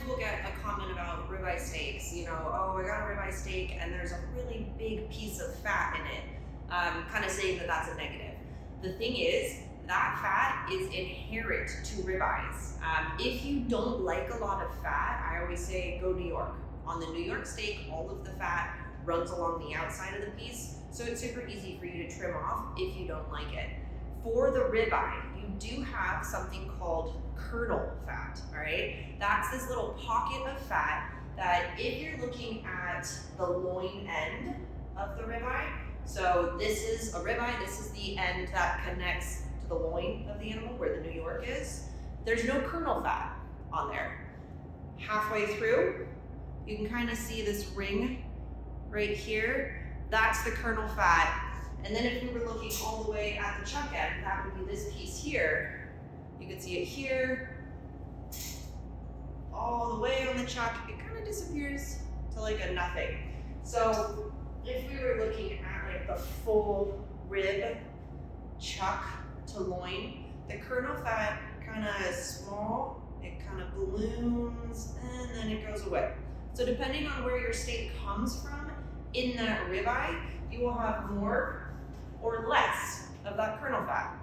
will get a comment about ribeye steaks, you know, oh, I got a ribeye steak and there's a really big piece of fat in it, kind of saying that that's a negative. The thing is, that fat is inherent to ribeyes. If you don't like a lot of fat, I always say go New York. On the New York steak, all of the fat runs along the outside of the piece, so it's super easy for you to trim off if you don't like it. For the ribeye, you do have something called kernel fat, all right? That's this little pocket of fat that if you're looking at the loin end of the ribeye, so this is a ribeye, this is the end that connects to the loin of the animal where the New York is. There's no kernel fat on there. Halfway through, you can kind of see this ring right here. That's the kernel fat. And then if we were looking all the way at the chuck end, that would be this piece here. You can see it here, all the way on the chuck. It kind of disappears to like a nothing. So if we were looking at like the full rib, chuck to loin, the kernel fat kind of small, it kind of balloons and then it goes away. So depending on where your steak comes from in that ribeye, you will have more or less of that kernel fat.